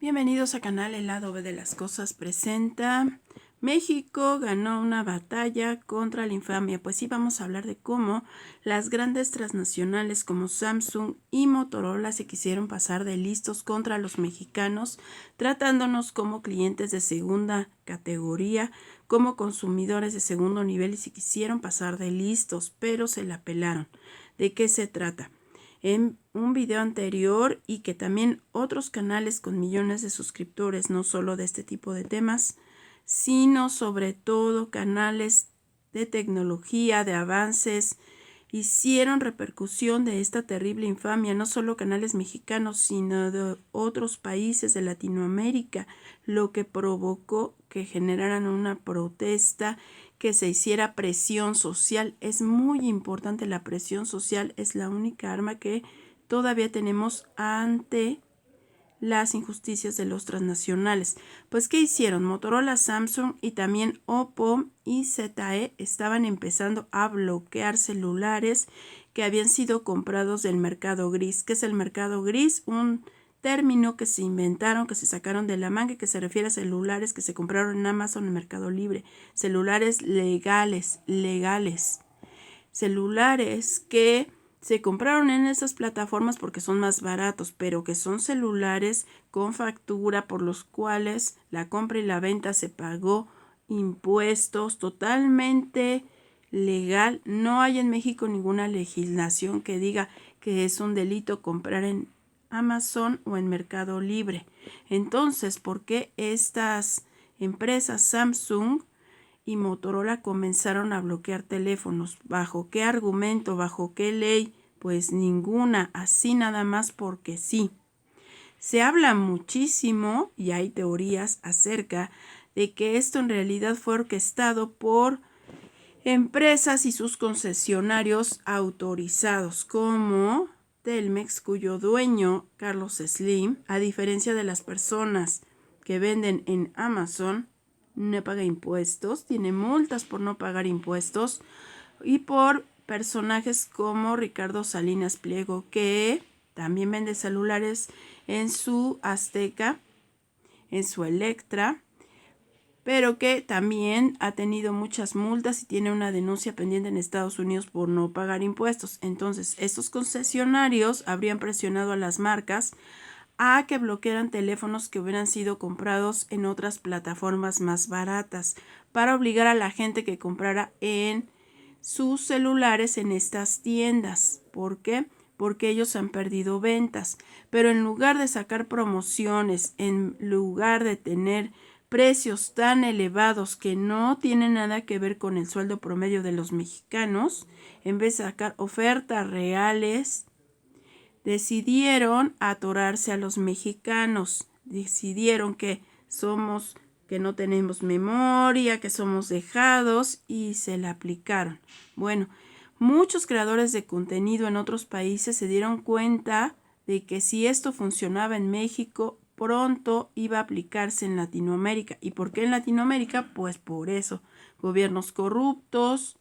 Bienvenidos a canal El Lado B de las Cosas presenta México ganó una batalla contra la infamia. Pues sí, vamos a hablar de cómo las grandes transnacionales como Samsung y Motorola se quisieron pasar de listos contra los mexicanos, tratándonos como clientes de segunda categoría, como consumidores de segundo nivel, y se quisieron pasar de listos, pero se la pelaron. ¿De qué se trata? En un video anterior, y que también otros canales con millones de suscriptores, no solo de este tipo de temas, sino sobre todo canales de tecnología, de avances, hicieron repercusión de esta terrible infamia, no solo canales mexicanos, sino de otros países de Latinoamérica, lo que provocó que generaran una protesta, que se hiciera presión social. Es muy importante la presión social, es la única arma que todavía tenemos ante las injusticias de los transnacionales. Pues, ¿qué hicieron? Motorola, Samsung y también Oppo y ZTE estaban empezando a bloquear celulares que habían sido comprados del mercado gris. ¿Qué es el mercado gris? Un término que se inventaron, que se sacaron de la manga, que se refiere a celulares que se compraron en Amazon, en Mercado Libre. Celulares legales. Celulares que se compraron en esas plataformas porque son más baratos, pero que son celulares con factura, por los cuales la compra y la venta se pagó impuestos, totalmente legal. No hay en México ninguna legislación que diga que es un delito comprar en Amazon o en Mercado Libre. Entonces, ¿por qué estas empresas Samsung y Motorola comenzaron a bloquear teléfonos? ¿Bajo qué argumento? ¿Bajo qué ley? Pues ninguna, así nada más porque sí. Se habla muchísimo y hay teorías acerca de que esto en realidad fue orquestado por empresas y sus concesionarios autorizados, como Telmex, cuyo dueño, Carlos Slim, a diferencia de las personas que venden en Amazon, no paga impuestos, tiene multas por no pagar impuestos, y por personajes como Ricardo Salinas Pliego, que también vende celulares en su Azteca, en su Electra, pero que también ha tenido muchas multas y tiene una denuncia pendiente en Estados Unidos por no pagar impuestos. Entonces, estos concesionarios habrían presionado a las marcas a que bloquearan teléfonos que hubieran sido comprados en otras plataformas más baratas, para obligar a la gente que comprara en sus celulares en estas tiendas. ¿Por qué? Porque ellos han perdido ventas. Pero en lugar de sacar promociones, en lugar de tener precios tan elevados que no tienen nada que ver con el sueldo promedio de los mexicanos, en vez de sacar ofertas reales, decidieron atorarse a los mexicanos. Decidieron que no tenemos memoria, que somos dejados, y se la aplicaron. Bueno, muchos creadores de contenido en otros países se dieron cuenta de que si esto funcionaba en México, pronto iba a aplicarse en Latinoamérica. ¿Y por qué en Latinoamérica? Pues por eso, gobiernos corruptos.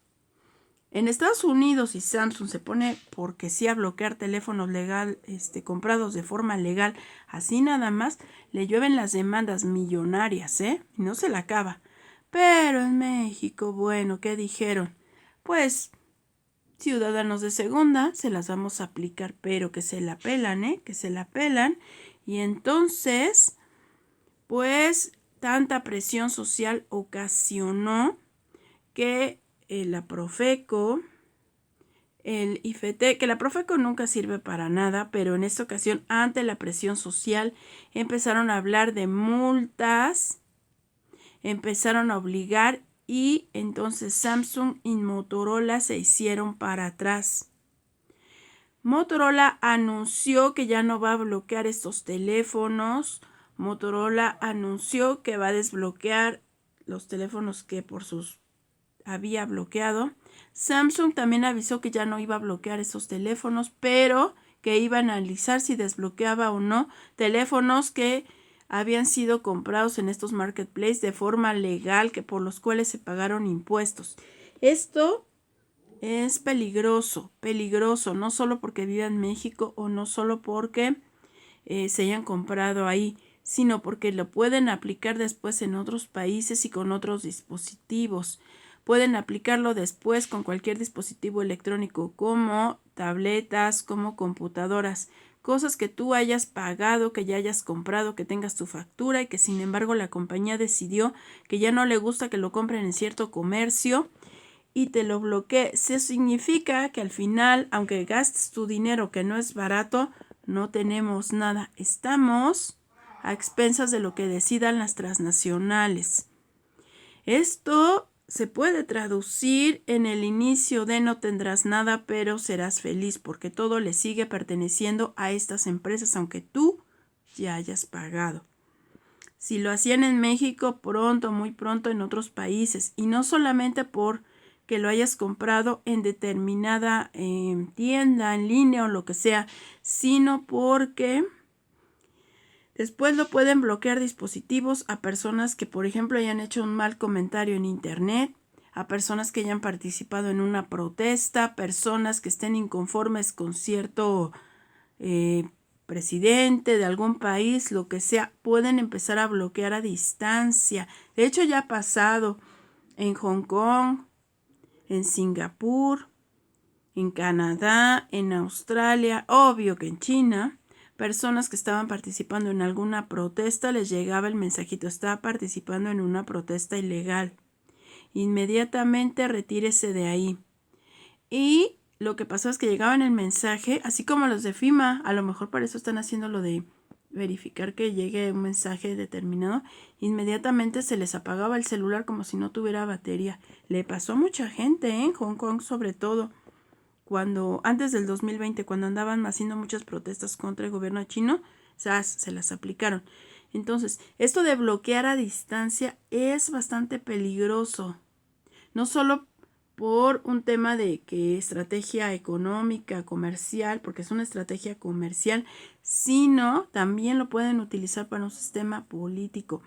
En Estados Unidos, y Samsung se pone porque sí a bloquear teléfonos comprados de forma legal, así nada más, le llueven las demandas millonarias, y no se la acaba. Pero en México, bueno, ¿qué dijeron? Pues, ciudadanos de segunda, se las vamos a aplicar, pero que se la pelan, que se la pelan. Y entonces, pues, tanta presión social ocasionó que la Profeco, el IFT, que la Profeco nunca sirve para nada, pero en esta ocasión, ante la presión social, empezaron a hablar de multas, empezaron a obligar, y entonces Samsung y Motorola se hicieron para atrás. Motorola anunció que ya no va a bloquear estos teléfonos. Motorola anunció que va a desbloquear los teléfonos que por sus había bloqueado. Samsung también avisó que ya no iba a bloquear esos teléfonos, pero que iba a analizar si desbloqueaba o no teléfonos que habían sido comprados en estos marketplaces de forma legal, que por los cuales se pagaron impuestos. Esto es peligroso, no solo porque viva en México o no solo porque se hayan comprado ahí, sino porque lo pueden aplicar después en otros países y con otros dispositivos. Pueden aplicarlo después con cualquier dispositivo electrónico, como tabletas, como computadoras, cosas que tú hayas pagado, que ya hayas comprado, que tengas tu factura y que sin embargo la compañía decidió que ya no le gusta que lo compren en cierto comercio y te lo bloquee. Eso significa que al final, aunque gastes tu dinero que no es barato, no tenemos nada. Estamos a expensas de lo que decidan las transnacionales. Esto se puede traducir en el inicio de no tendrás nada, pero serás feliz, porque todo le sigue perteneciendo a estas empresas, aunque tú ya hayas pagado. Si lo hacían en México, pronto, muy pronto en otros países, y no solamente por que lo hayas comprado en determinada tienda, en línea o lo que sea, sino porque después lo pueden bloquear dispositivos a personas que, por ejemplo, hayan hecho un mal comentario en internet, a personas que hayan participado en una protesta, personas que estén inconformes con cierto presidente de algún país, lo que sea, pueden empezar a bloquear a distancia. De hecho, ya ha pasado en Hong Kong, en Singapur, en Canadá, en Australia, obvio que en China. Personas que estaban participando en alguna protesta, les llegaba el mensajito: está participando en una protesta ilegal. Inmediatamente retírese de ahí. Y lo que pasó es que llegaban el mensaje, así como los de FEMA, a lo mejor para eso están haciendo lo de verificar que llegue un mensaje determinado, inmediatamente se les apagaba el celular como si no tuviera batería. Le pasó a mucha gente, en Hong Kong sobre todo. Antes del 2020, cuando andaban haciendo muchas protestas contra el gobierno chino, se las aplicaron. Entonces, esto de bloquear a distancia es bastante peligroso. No solo por un tema de que estrategia económica, comercial, porque es una estrategia comercial, sino también lo pueden utilizar para un sistema político.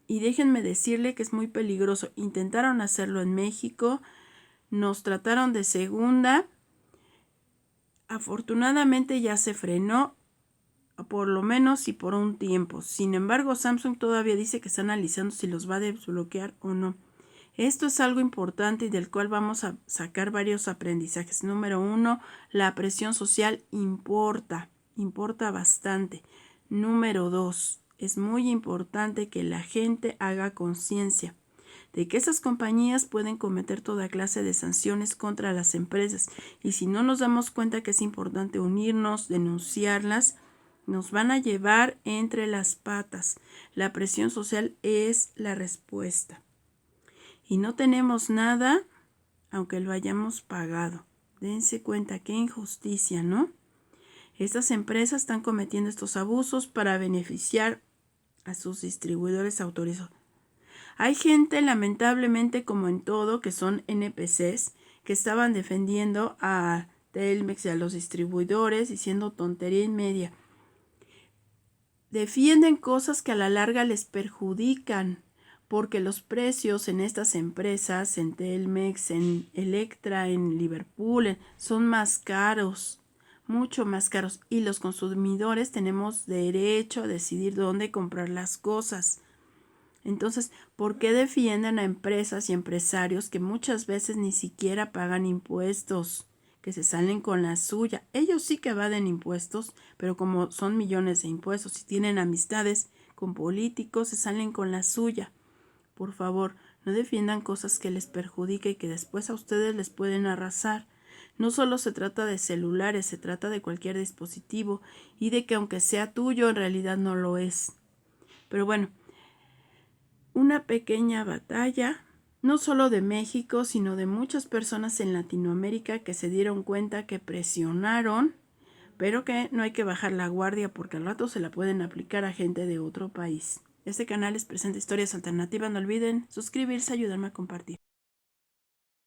Y déjenme decirle que es muy peligroso. Intentaron hacerlo en México, nos trataron de segunda. Afortunadamente ya se frenó, por lo menos y por un tiempo. Sin embargo, Samsung todavía dice que está analizando si los va a desbloquear o no. Esto es algo importante y del cual vamos a sacar varios aprendizajes. Número 1, la presión social importa bastante. Número 2, es muy importante que la gente haga conciencia de que esas compañías pueden cometer toda clase de sanciones contra las empresas, y si no nos damos cuenta que es importante unirnos, denunciarlas, nos van a llevar entre las patas. La presión social es la respuesta. Y no tenemos nada, aunque lo hayamos pagado. Dense cuenta, qué injusticia, ¿no? Estas empresas están cometiendo estos abusos para beneficiar a sus distribuidores autorizados. Hay gente, lamentablemente, como en todo, que son NPCs, que estaban defendiendo a Telmex y a los distribuidores, diciendo tontería y media. Defienden cosas que a la larga les perjudican, porque los precios en estas empresas, en Telmex, en Electra, en Liverpool, son más caros, mucho más caros, y los consumidores tenemos derecho a decidir dónde comprar las cosas. Entonces, ¿por qué defienden a empresas y empresarios que muchas veces ni siquiera pagan impuestos, que se salen con la suya? Ellos sí que evaden impuestos, pero como son millones de impuestos y tienen amistades con políticos, se salen con la suya. Por favor, no defiendan cosas que les perjudiquen y que después a ustedes les pueden arrasar. No solo se trata de celulares, se trata de cualquier dispositivo y de que aunque sea tuyo, en realidad no lo es. Pero bueno, una pequeña batalla, no solo de México, sino de muchas personas en Latinoamérica que se dieron cuenta, que presionaron, pero que no hay que bajar la guardia porque al rato se la pueden aplicar a gente de otro país. Este canal es Presenta Historias Alternativas. No olviden suscribirse, ayudarme a compartir.